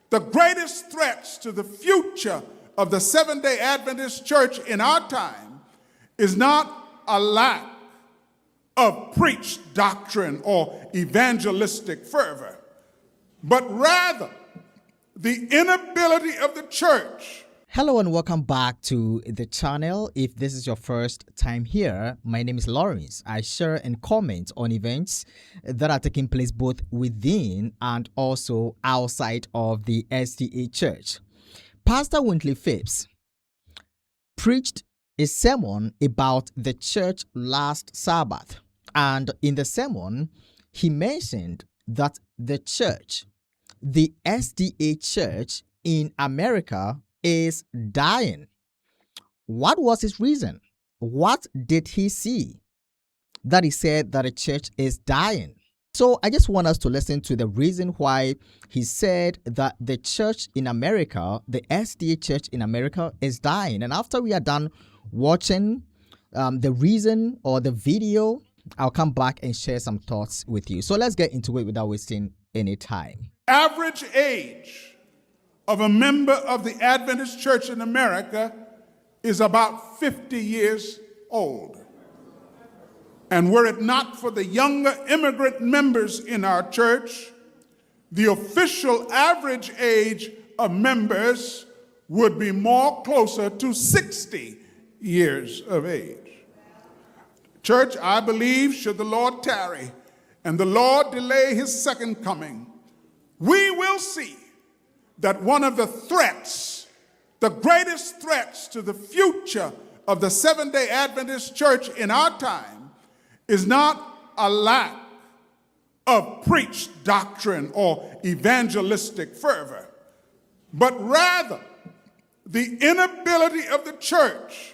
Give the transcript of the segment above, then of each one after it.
The greatest threats to the future of the Seventh-day Adventist Church in our time is not a lack of preached doctrine or evangelistic fervor, but rather the inability of the church. Hello and welcome back to the channel. If this is your first time here, my name is Lawrence. I share and comment on events that are taking place both within and also outside of the SDA church. Pastor Wintly Phipps preached a sermon about the church last Sabbath. And in the sermon, he mentioned that the church, the SDA church in America, is dying. What was his reason? What did he see that he said that a church is dying? So I just want us to listen to the reason why he said that the church in America, the SDA church in America, is dying. And after we are done watching the reason or the video, I'll come back and share some thoughts with you. So let's get into it without wasting any time. Average age of a member of the Adventist Church in America is about 50 years old. And were it not for the younger immigrant members in our church, the official average age of members would be more closer to 60 years of age. Church, I believe, should the Lord tarry and the Lord delay his second coming, we will see that one of the threats, the greatest threats to the future of the Seventh-day Adventist Church in our time is not a lack of preached doctrine or evangelistic fervor, but rather the inability of the church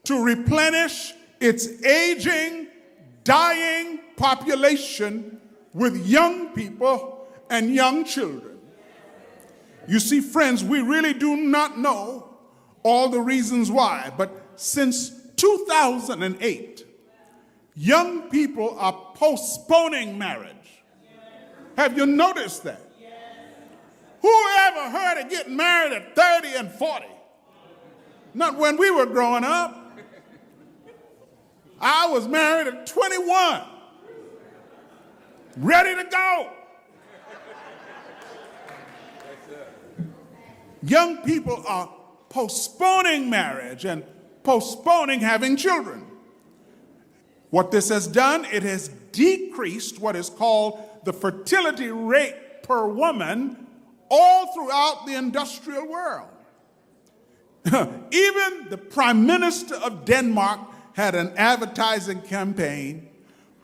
to replenish its aging, dying population with young people and young children. You see, friends, we really do not know all the reasons why, but since 2008, young people are postponing marriage. Have you noticed that? Who ever heard of getting married at 30 and 40? Not when we were growing up. I was married at 21, ready to go. Young people are postponing marriage and postponing having children. What this has done, it has decreased what is called the fertility rate per woman all throughout the industrial world. Even the Prime Minister of Denmark had an advertising campaign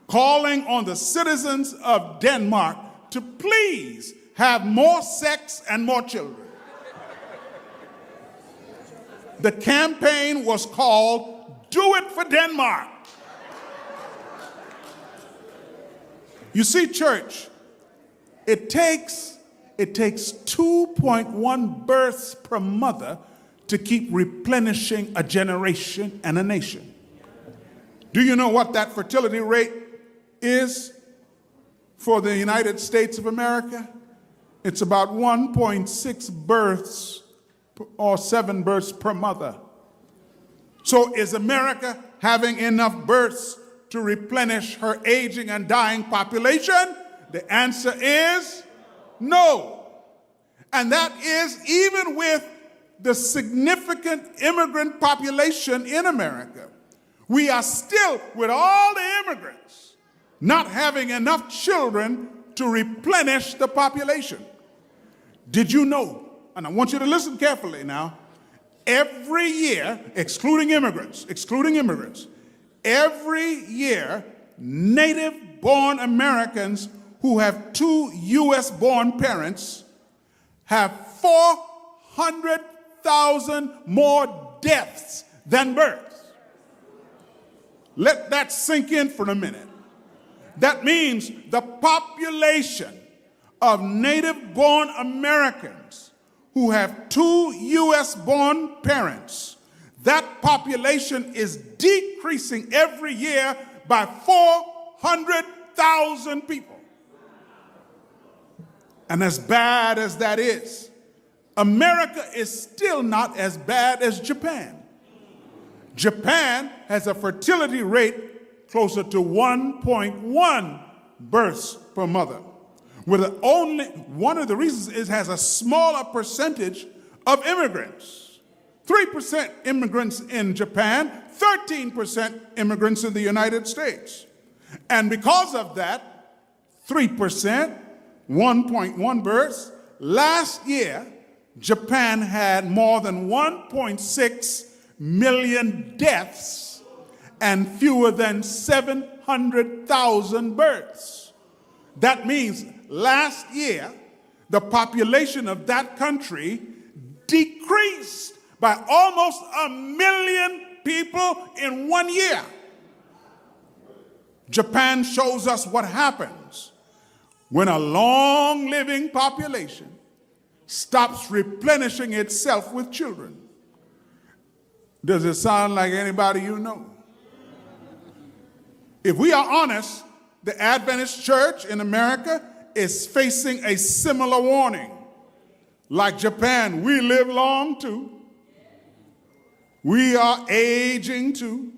calling on the citizens of Denmark to please have more sex and more children. The campaign was called Do It for Denmark. You see, church, it takes 2.1 births per mother to keep replenishing a generation and a nation. Do you know what that fertility rate is for the United States of America? It's about 1.6 births or 7 births per mother. So is America having enough births to replenish her aging and dying population? The answer is no. And that is even with the significant immigrant population in America. We are still, with all the immigrants, not having enough children to replenish the population. Did you know? And I want you to listen carefully now. Every year, excluding immigrants, every year, native-born Americans who have 2 U.S.-born parents have 400,000 more deaths than births. Let that sink in for a minute. That means the population of native-born Americans who have 2 U.S.-born parents, that population is decreasing every year by 400,000 people. And as bad as that is, America is still not as bad as Japan. Japan has a fertility rate closer to 1.1 births per mother. With only one of the reasons is it has a smaller percentage of immigrants. 3% immigrants in Japan, 13% immigrants in the United States. And because of that, 3%, 1.1 births, last year, Japan had more than 1.6 million deaths and fewer than 700,000 births. That means last year, the population of that country decreased by almost 1 million people in 1 year. Japan shows us what happens when a long-living population stops replenishing itself with children. Does it sound like anybody you know? If we are honest, the Adventist Church in America is facing a similar warning. Like Japan, we live long too. We are aging too.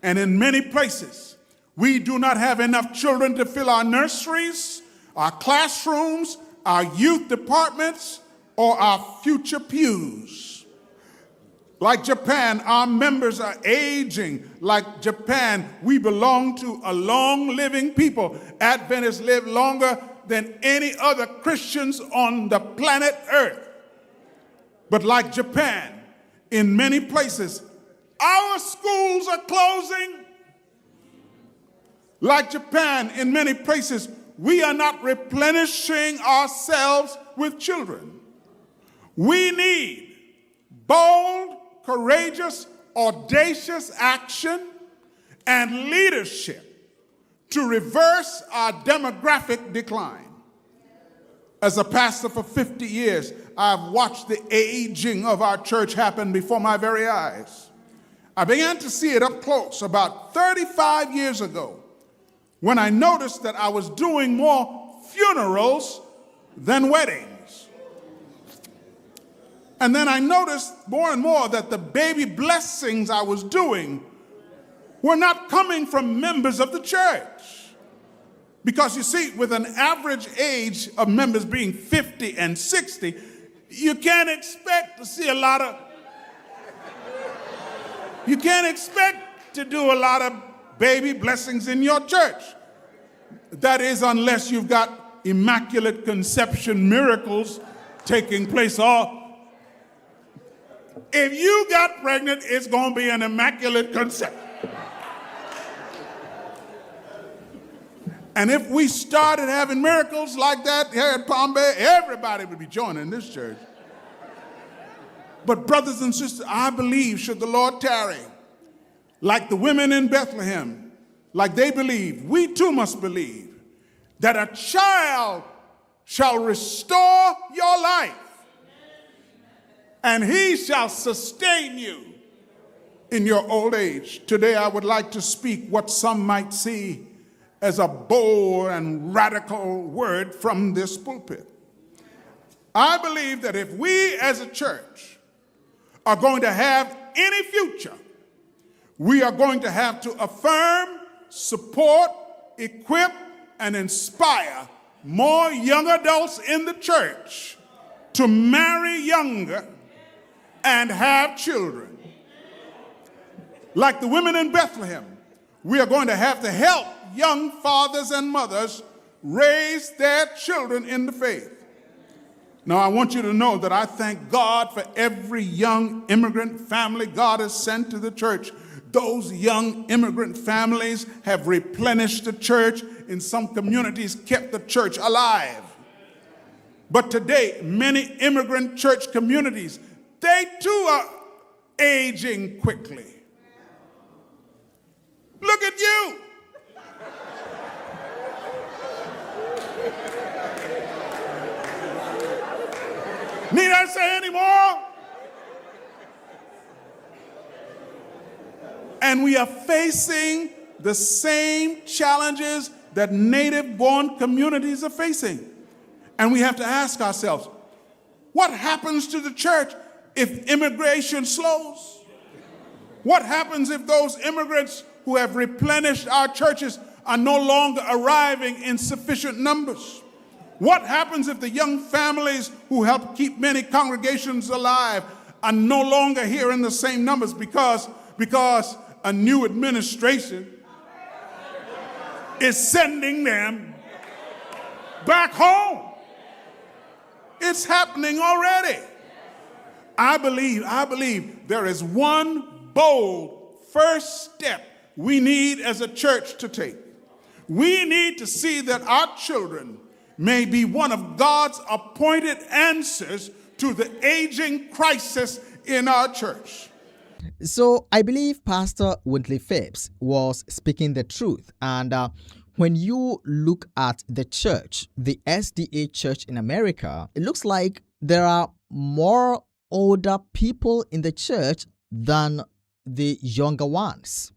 And in many places, we do not have enough children to fill our nurseries, our classrooms, our youth departments, or our future pews. Like Japan, our members are aging. Like Japan, we belong to a long-living people. Adventists live longer than any other Christians on the planet Earth. But like Japan, in many places, our schools are closing. Like Japan, in many places, we are not replenishing ourselves with children. We need bold, courageous, audacious action and leadership to reverse our demographic decline. As a pastor for 50 years, I've watched the aging of our church happen before my very eyes. I began to see it up close about 35 years ago when I noticed that I was doing more funerals than weddings. And then I noticed more and more that the baby blessings I was doing were not coming from members of the church. Because you see, with an average age of members being 50 and 60, you can't expect to see a lot of, you can't expect to do a lot of baby blessings in your church. That is, unless you've got immaculate conception miracles taking place. Or if you got pregnant, it's going to be an immaculate conception. And if we started having miracles like that here at Palm Bay, everybody would be joining this church. But brothers and sisters, I believe, should the Lord tarry, like the women in Bethlehem, like they believe, we too must believe that a child shall restore your life and he shall sustain you in your old age. Today I would like to speak what some might see as a bold and radical word from this pulpit. I believe that if we as a church are going to have any future, we are going to have to affirm, support, equip, and inspire more young adults in the church to marry younger and have children. Like the women in Bethlehem, we are going to have to help young fathers and mothers raise their children in the faith. Now, I want you to know that I thank God for every young immigrant family God has sent to the church. Those young immigrant families have replenished the church, in some communities kept the church alive. But today, many immigrant church communities, they too are aging quickly. Look at you. Need I say any more? And we are facing the same challenges that native-born communities are facing. And we have to ask ourselves, What happens to the church if immigration slows? What happens if those immigrants who have replenished our churches are no longer arriving in sufficient numbers? What happens if the young families who help keep many congregations alive are no longer here in the same numbers because a new administration is sending them back home? It's happening already. I believe there is one bold first step we need as a church to take. We need to see that our children may be one of God's appointed answers to the aging crisis in our church. So I believe Pastor Wintly Phipps was speaking the truth. And when you look at the church, the SDA church in America, it looks like there are more older people in the church than the younger ones.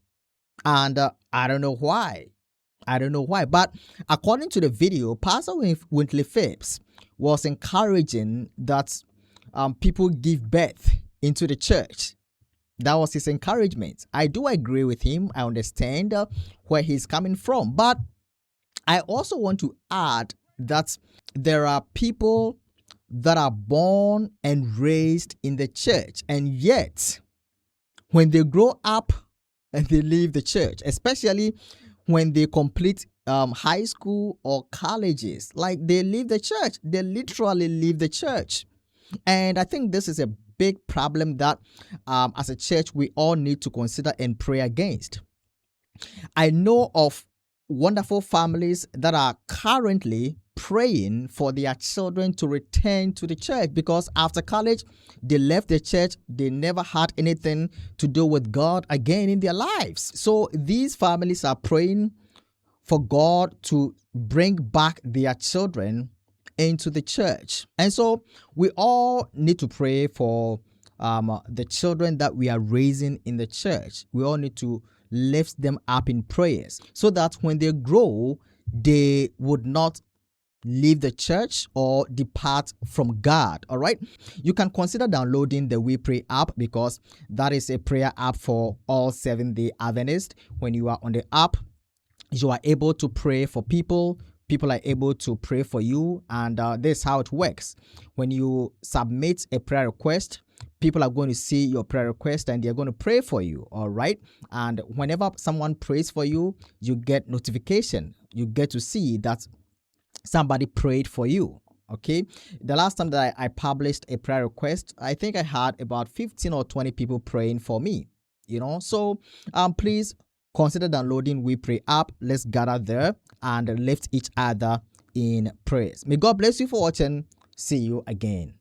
And I don't know why. But according to the video, Pastor Wintly Phipps was encouraging that people give birth into the church. That was his encouragement. I do agree with him. I understand where he's coming from. But I also want to add that there are people that are born and raised in the church. And yet, when they grow up and they leave the church, especially when they complete high school or colleges, like they leave the church. They literally leave the church. And I think this is a big problem that as a church we all need to consider and pray against. I know of wonderful families that are currently praying for their children to return to the church because after college they left the church. They never had anything to do with God again in their lives. So these families are praying for God to bring back their children into the church. And so we all need to pray for the children that we are raising in the church. We all need to lift them up in prayers so that when they grow, they would not leave the church or depart from God. All right. You can consider downloading the We Pray app because that is a prayer app for all Seventh-day Adventists. When you are on the app, you are able to pray for people. People are able to pray for you, and this is how it works. When you submit a prayer request, people are going to see your prayer request and they're going to pray for you, all right? And whenever someone prays for you, you get notification. You get to see that somebody prayed for you, okay? The last time that I published a prayer request, I think I had about 15 or 20 people praying for me, So please consider downloading We Pray app. Let's gather there and lift each other in prayers. May God bless you for watching. See you again.